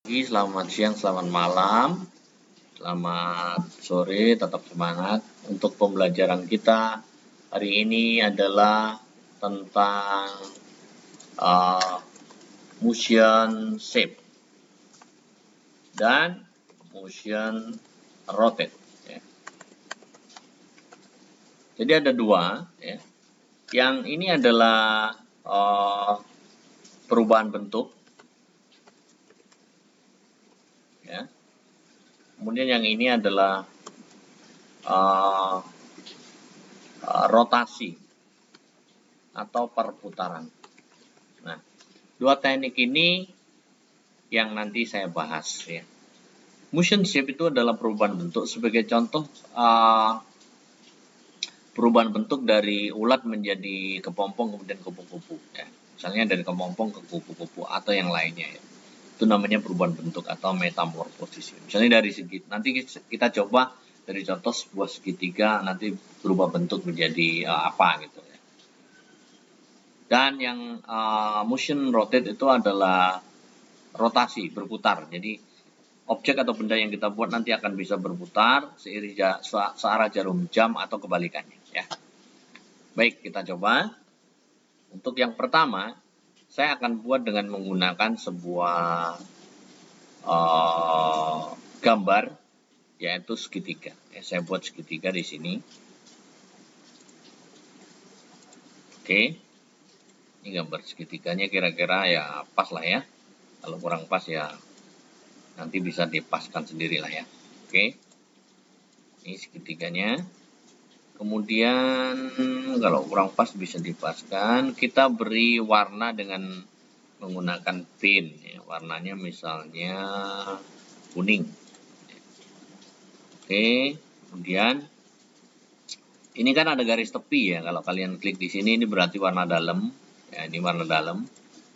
Selamat siang, selamat malam, selamat sore, tetap semangat. Untuk pembelajaran kita hari ini adalah tentang motion shape dan motion rotate. Ya. Jadi ada dua. Ya. Yang ini adalah perubahan bentuk. Ya. Kemudian yang ini adalah rotasi atau perputaran. Nah, dua teknik ini yang nanti saya bahas ya. Motion shape itu adalah perubahan bentuk. Sebagai contoh, perubahan bentuk dari ulat menjadi kepompong kemudian kupu-kupu. Ya. Misalnya dari kepompong ke kupu-kupu atau yang lainnya. Ya. Itu namanya perubahan bentuk atau metamorfosis. Misalnya dari segi, nanti kita coba dari contoh sebuah segitiga nanti berubah bentuk menjadi apa gitu ya. Dan yang motion rotate itu adalah rotasi, berputar. Jadi objek atau benda yang kita buat nanti akan bisa berputar searah jarum jam atau kebalikannya ya. Baik, kita coba. Untuk yang pertama, saya akan buat dengan menggunakan sebuah gambar, yaitu segitiga. Ya, saya buat segitiga di sini. Oke, ini gambar segitiganya kira-kira ya pas lah ya. Kalau kurang pas ya nanti bisa dipaskan sendiri lah ya. Oke, ini segitiganya. Kemudian kalau kurang pas bisa dipaskan. Kita beri warna dengan menggunakan pin. Ya. Warnanya misalnya kuning. Oke, kemudian ini kan ada garis tepi ya. Kalau kalian klik di sini ini berarti warna dalam. Ya, ini warna dalam.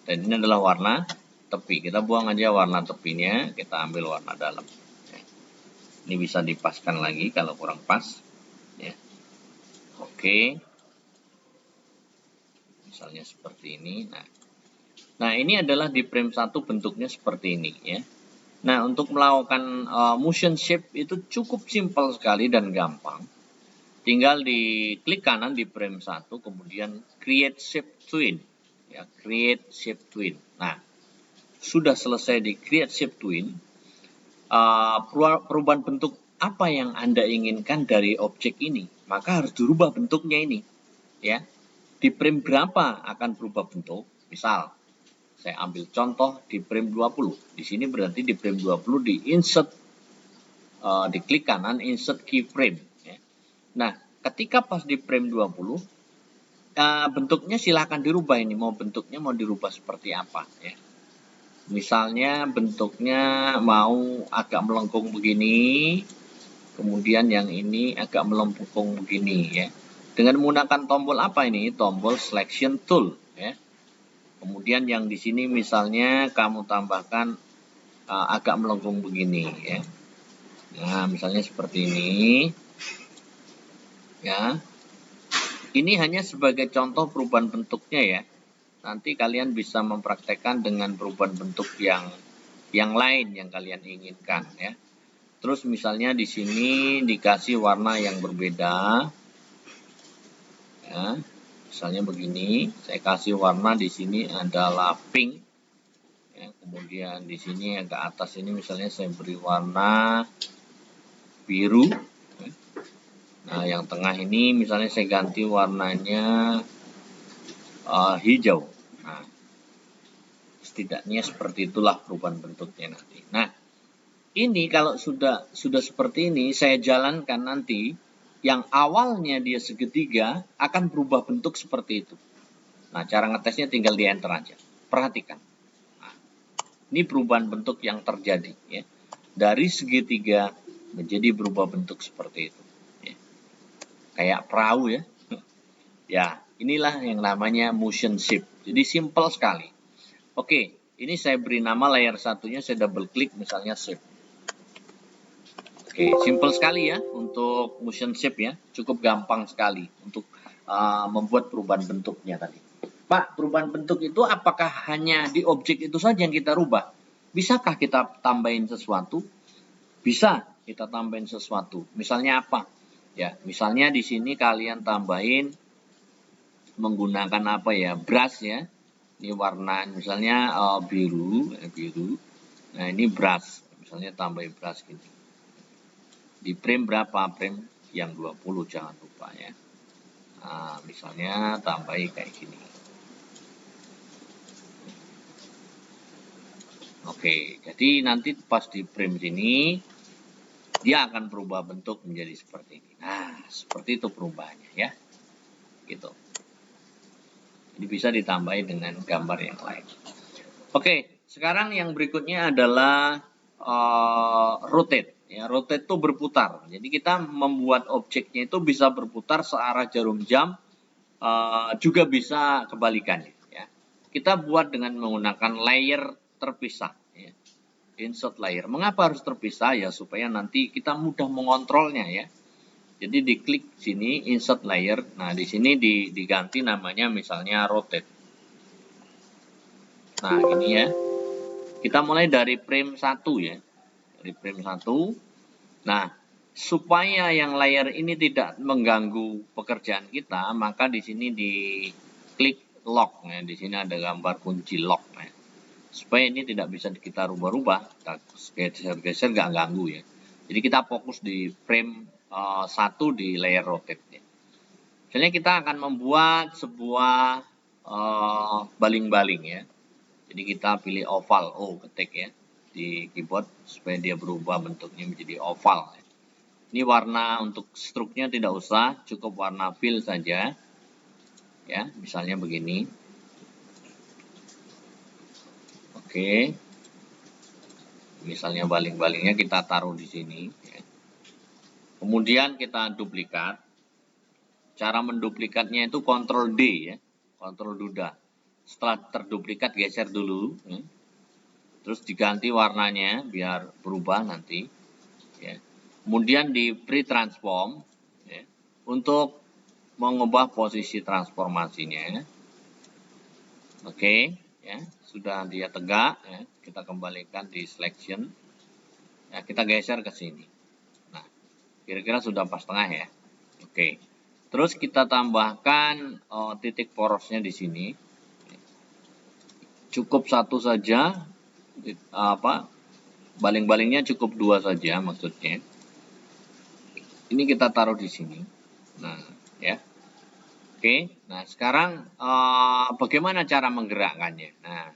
Dan ini adalah warna tepi. Kita buang aja warna tepinya. Kita ambil warna dalam. Ya. Ini bisa dipaskan lagi kalau kurang pas. Ya. Oke. Misalnya seperti ini. Nah, ini adalah di frame 1 bentuknya seperti ini ya. Nah, untuk melakukan motion shape itu cukup simpel sekali dan gampang. Tinggal di klik kanan di frame 1 kemudian create shape twin. Ya, create shape twin. Nah, sudah selesai di create shape twin, perubahan bentuk apa yang Anda inginkan dari objek ini, maka harus dirubah bentuknya ini. Ya. Di frame berapa akan berubah bentuk? Misal, saya ambil contoh di frame 20. Di sini berarti di frame 20 di insert, diklik kanan insert keyframe. Ya. Nah, ketika pas di frame 20, bentuknya silahkan dirubah ini. Bentuknya mau dirubah seperti apa ya. Misalnya bentuknya mau agak melengkung begini, kemudian yang ini agak melengkung begini ya. Dengan menggunakan tombol apa ini? Tombol selection tool ya. Kemudian yang di sini misalnya kamu tambahkan agak melengkung begini ya. Nah, misalnya seperti ini. Ya. Ini hanya sebagai contoh perubahan bentuknya ya. Nanti kalian bisa mempraktekkan dengan perubahan bentuk yang lain yang kalian inginkan ya. Terus misalnya di sini dikasih warna yang berbeda. Ya, misalnya begini, saya kasih warna di sini adalah pink. Ya, kemudian di sini yang ke atas ini misalnya saya beri warna biru. Ya. Nah, yang tengah ini misalnya saya ganti warnanya hijau. Nah, setidaknya seperti itulah perubahan bentuknya nanti. Nah, ini kalau sudah seperti ini saya jalankan nanti. Yang awalnya dia segitiga akan berubah bentuk seperti itu. Nah, cara ngetesnya tinggal di enter aja. Perhatikan. Nah, ini perubahan bentuk yang terjadi. Ya. Dari segitiga menjadi berubah bentuk seperti itu. Ya. Kayak perahu ya. Ya, inilah yang namanya motion shape. Jadi simple sekali. Oke, ini saya beri nama layer satunya, saya double klik misalnya shape. Oke, simple sekali ya untuk motion shape ya, cukup gampang sekali untuk membuat perubahan bentuknya tadi. Pak, perubahan bentuk itu apakah hanya di objek itu saja yang kita rubah? Bisakah kita tambahin sesuatu? Bisa kita tambahin sesuatu. Misalnya apa? Ya, misalnya di sini kalian tambahin menggunakan apa ya? Brush ya. Ini warna misalnya biru. Nah, ini brush. Misalnya tambahin brush gini. Di frame berapa? Frame yang 20 jangan lupa ya. Nah, misalnya tambahin kayak gini. Oke, jadi nanti pas di frame sini dia akan berubah bentuk menjadi seperti ini. Nah, seperti itu perubahannya ya. Gitu. Ini bisa ditambahin dengan gambar yang lain. Oke, sekarang yang berikutnya adalah rotate. Ya, rotate itu berputar. Jadi kita membuat objeknya itu bisa berputar searah jarum jam, juga bisa kebalikannya. Ya. Kita buat dengan menggunakan layer terpisah. Ya. Insert layer. Mengapa harus terpisah? Ya supaya nanti kita mudah mengontrolnya ya. Jadi diklik sini insert layer. Nah, di sini diganti namanya misalnya rotate. Nah, gini ya. Kita mulai dari frame 1 ya. Dari frame 1. Nah, supaya yang layer ini tidak mengganggu pekerjaan kita, maka di sini diklik lock ya. Di sini ada gambar kunci lock ya. Supaya ini tidak bisa kita rubah-rubah, geser-geser nggak ganggu ya. Jadi kita fokus di frame 1 di layer rotate ya. Misalnya kita akan membuat sebuah baling-baling ya. Jadi kita pilih oval, ketik ya di keyboard supaya dia berubah bentuknya menjadi oval. Ini warna untuk struknya tidak usah, cukup warna fill saja. Ya, misalnya begini. Oke. Misalnya baling-balingnya kita taruh di sini. Ya. Kemudian kita duplikat. Cara menduplikatnya itu Ctrl D ya, Ctrl Duda. Setelah terduplikat geser dulu. Ya. Terus diganti warnanya biar berubah nanti. Ya. Kemudian di free transform ya, untuk mengubah posisi transformasinya. Oke, ya sudah dia tegak. Ya, kita kembalikan di selection. Ya, kita geser ke sini. Nah, kira-kira sudah pas tengah ya. Oke. Terus kita tambahkan titik porosnya di sini. Cukup satu saja. Baling-balingnya cukup 2 saja maksudnya. Ini kita taruh di sini. Nah, ya. Oke. Nah, sekarang bagaimana cara menggerakkannya? Nah,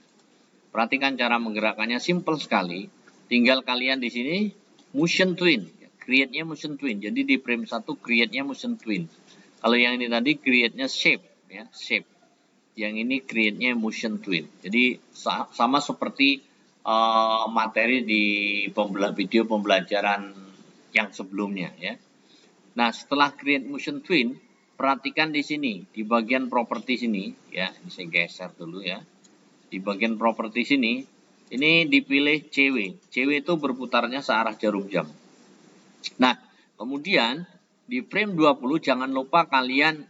perhatikan cara menggerakkannya simple sekali. Tinggal kalian di sini motion twin. Create-nya motion twin. Jadi di frame 1 create-nya motion twin. Kalau yang ini tadi create-nya shape ya, shape. Yang ini create-nya motion twin. Jadi sama seperti materi di video pembelajaran yang sebelumnya ya. Nah, setelah create motion twin, perhatikan di sini di bagian properti sini ya, ini saya geser dulu ya. Di bagian properti sini ini dipilih CW. CW itu berputarnya searah jarum jam. Nah, kemudian di frame 20 jangan lupa kalian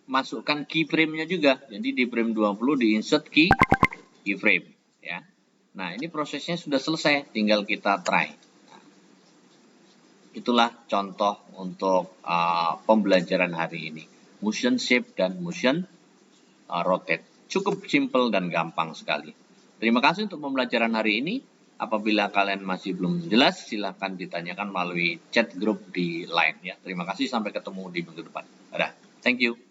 masukkan keyframe-nya juga. Jadi di frame 20 di insert keyframe ya. Nah, ini prosesnya sudah selesai, tinggal kita try. Nah, itulah contoh untuk pembelajaran hari ini. Motion shape dan motion rotate. Cukup simple dan gampang sekali. Terima kasih untuk pembelajaran hari ini. Apabila kalian masih belum jelas, silahkan ditanyakan melalui chat grup di Line ya. Terima kasih, sampai ketemu di minggu depan. Dadah. Thank you.